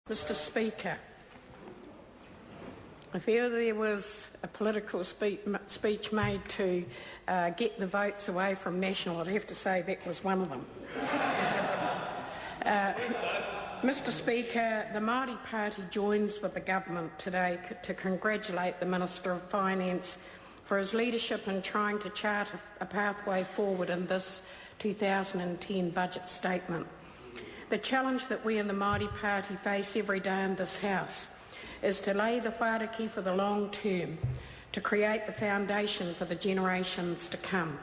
Mr Speaker, if ever there was a political speech made to get the votes away from National, I'd have to say that was one of them. Mr Speaker, the Māori Party joins with the Government today to congratulate the Minister of Finance for his leadership in trying to chart a pathway forward in this 2010 budget statement. The challenge that we in the Māori Party face every day in this House is to lay the whāriki for the long term, to create the foundation for the generations to come.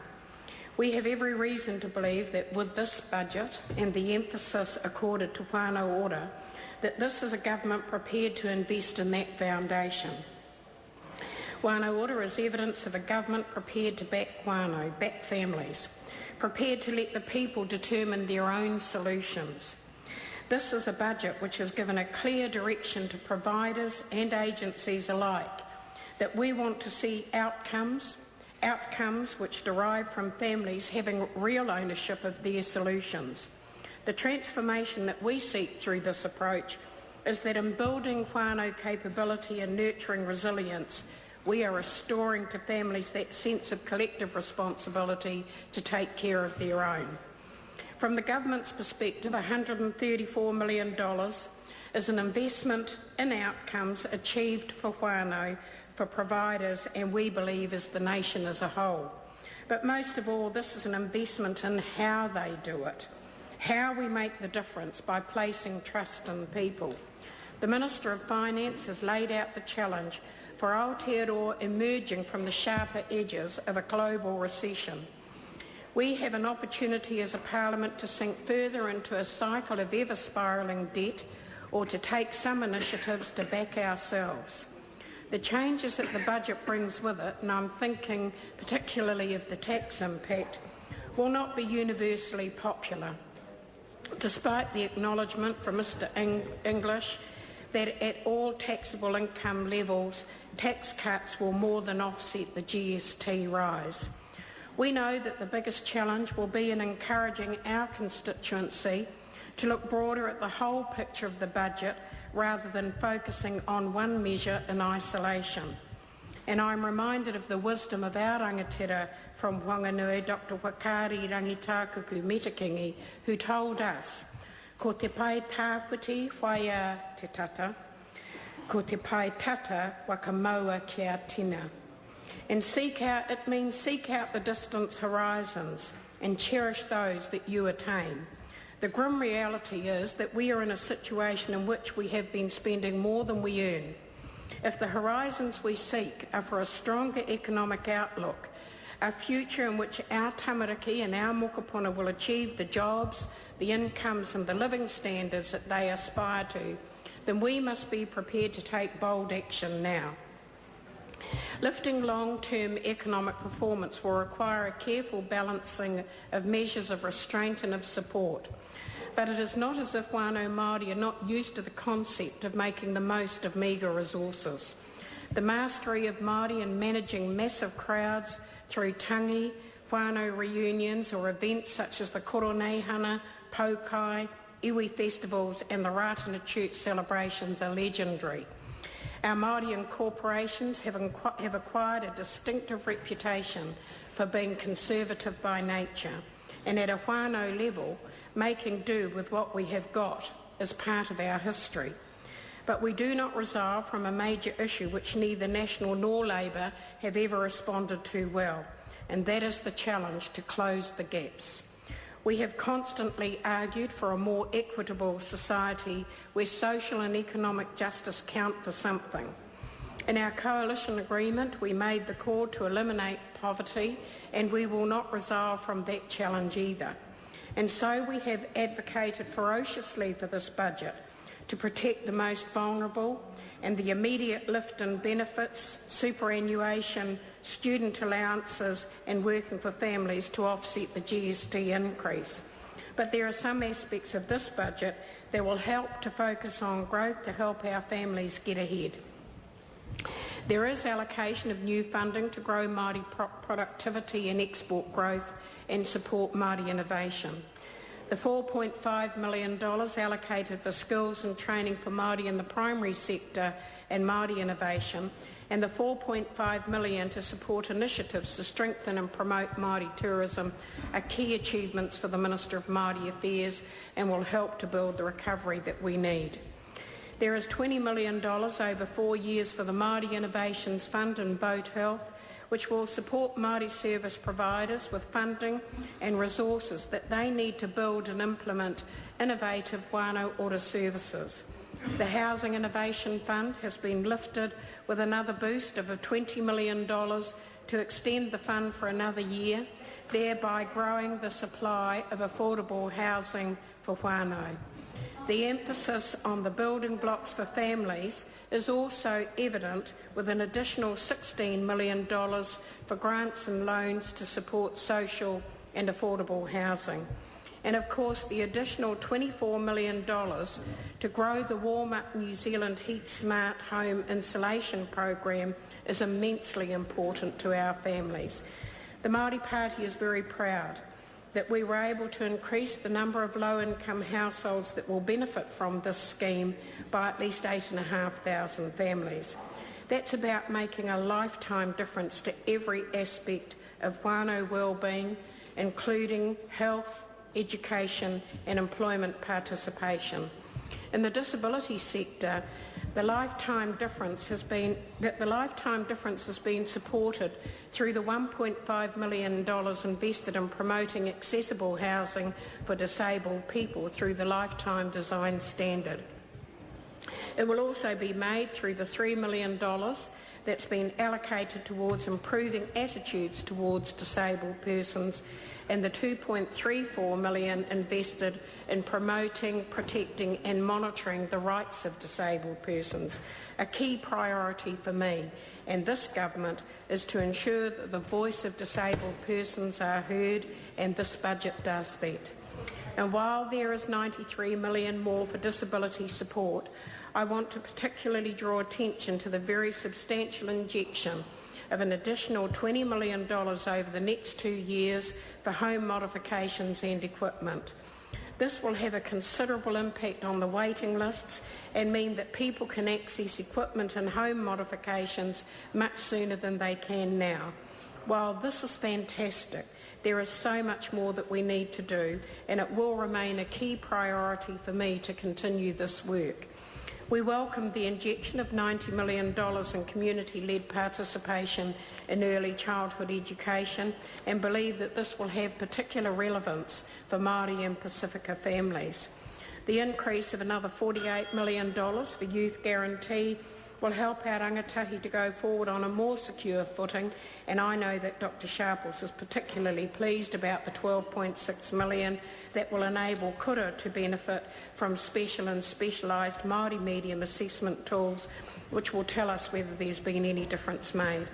We have every reason to believe that with this budget and the emphasis accorded to whānau ora, that this is a government prepared to invest in that foundation. Whānau ora is evidence of a government prepared to back whānau, back families, prepared to let the people determine their own solutions. This is a budget which has given a clear direction to providers and agencies alike that we want to see outcomes which derive from families having real ownership of their solutions. The transformation that we seek through this approach is that in building whānau capability and nurturing resilience, we are restoring to families that sense of collective responsibility to take care of their own. From the Government's perspective, $134 million is an investment in outcomes achieved for whānau, for providers, and we believe as the nation as a whole. But most of all, this is an investment in how they do it, how we make the difference by placing trust in people. The Minister of Finance has laid out the challenge for Aotearoa emerging from the sharper edges of a global recession. We have an opportunity as a Parliament to sink further into a cycle of ever-spiralling debt or to take some initiatives to back ourselves. The changes that the budget brings with it, and I'm thinking particularly of the tax impact, will not be universally popular, despite the acknowledgement from Mr English that at all taxable income levels, tax cuts will more than offset the GST rise. We know that the biggest challenge will be in encouraging our constituency to look broader at the whole picture of the budget rather than focusing on one measure in isolation. And I'm reminded of the wisdom of our rangatira from Whanganui, Dr Wakari Rangitakuku Metakingi, who told us, ko te pai tāputi whaia te tata, ko te pai tata waka maua kia tina. And it means seek out the distant horizons and cherish those that you attain. The grim reality is that we are in a situation in which we have been spending more than we earn. If the horizons we seek are for a stronger economic outlook, a future in which our tamariki and our mokopuna will achieve the jobs, the incomes and the living standards that they aspire to, then we must be prepared to take bold action now. Lifting long-term economic performance will require a careful balancing of measures of restraint and of support. But it is not as if whānau Māori are not used to the concept of making the most of meagre resources. The mastery of Māori in managing massive crowds through tangi, whānau reunions or events such as the Koroneihana, Paukai, iwi festivals and the Ratana Church celebrations are legendary. Our Māori incorporations have acquired a distinctive reputation for being conservative by nature, and at a whānau level, making do with what we have got is part of our history. But we do not resolve from a major issue which neither National nor Labour have ever responded to well, and that is the challenge to close the gaps. We have constantly argued for a more equitable society where social and economic justice count for something. In our coalition agreement, we made the call to eliminate poverty, and we will not resolve from that challenge either. And so we have advocated ferociously for this budget to protect the most vulnerable, and the immediate lift in benefits, superannuation, student allowances and working for families to offset the GST increase. But there are some aspects of this budget that will help to focus on growth to help our families get ahead. There is allocation of new funding to grow Māori productivity and export growth and support Māori innovation. The $4.5 million allocated for skills and training for Māori in the primary sector and Māori innovation, and the $4.5 million to support initiatives to strengthen and promote Māori tourism are key achievements for the Minister of Māori Affairs and will help to build the recovery that we need. There is $20 million over 4 years for the Māori Innovations Fund and Boat Health, which will support Māori service providers with funding and resources that they need to build and implement innovative whānau ora services. The Housing Innovation Fund has been lifted with another boost of $20 million to extend the fund for another year, thereby growing the supply of affordable housing for whānau. The emphasis on the building blocks for families is also evident, with an additional $16 million for grants and loans to support social and affordable housing. And of course the additional $24 million to grow the Warm Up New Zealand Heat Smart Home Insulation program is immensely important to our families. The Māori Party is very proud that we were able to increase the number of low-income households that will benefit from this scheme by at least 8,500 families. That's about making a lifetime difference to every aspect of whānau wellbeing, including health, education and employment participation. In the disability sector, the lifetime difference has been supported through the $1.5 million invested in promoting accessible housing for disabled people through the Lifetime Design Standard. It will also be made through the $3 million that's been allocated towards improving attitudes towards disabled persons, and the $2.34 million invested in promoting, protecting and monitoring the rights of disabled persons. A key priority for me and this government is to ensure that the voice of disabled persons are heard, and this budget does that. And while there is $93 million more for disability support, I want to particularly draw attention to the very substantial injection of an additional $20 million over the next 2 years for home modifications and equipment. This will have a considerable impact on the waiting lists and mean that people can access equipment and home modifications much sooner than they can now. While this is fantastic, there is so much more that we need to do, and it will remain a key priority for me to continue this work. We welcome the injection of $90 million in community-led participation in early childhood education and believe that this will have particular relevance for Māori and Pacifica families. The increase of another $48 million for Youth Guarantee will help our rangatahi to go forward on a more secure footing, and I know that Dr Sharples is particularly pleased about the $12.6 million that will enable kura to benefit from special and specialised Māori medium assessment tools, which will tell us whether there's been any difference made.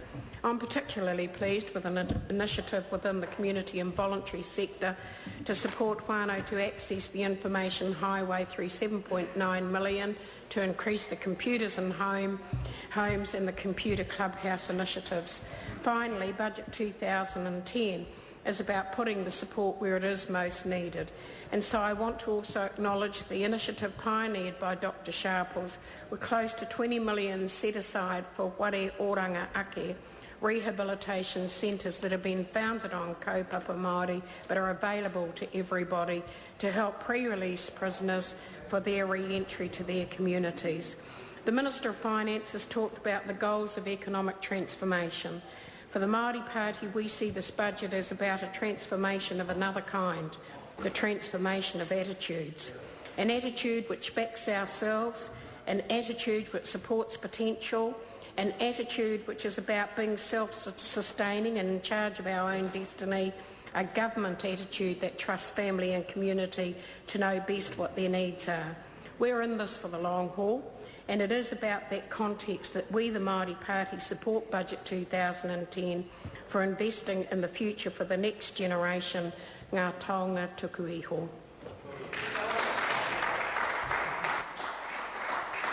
I'm particularly pleased with an initiative within the community and voluntary sector to support whānau to access the information highway through $7.9 million to increase the computers in homes and the computer clubhouse initiatives. Finally, Budget 2010 is about putting the support where it is most needed. And so I want to also acknowledge the initiative pioneered by Dr Sharples, with close to $20 million set aside for Ware Oranga Ake rehabilitation centres that have been founded on kaupapa Māori but are available to everybody to help pre-release prisoners for their re-entry to their communities. The Minister of Finance has talked about the goals of economic transformation. For the Māori Party, we see this budget as about a transformation of another kind, the transformation of attitudes. An attitude which backs ourselves, an attitude which supports potential, an attitude which is about being self-sustaining and in charge of our own destiny, a government attitude that trusts family and community to know best what their needs are. We're in this for the long haul, and it is about that context that we, the Māori Party, support Budget 2010 for investing in the future for the next generation, ngā taonga tuku iho.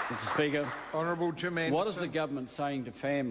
Mr Speaker, Honourable Jim Anderson. What is the government saying to families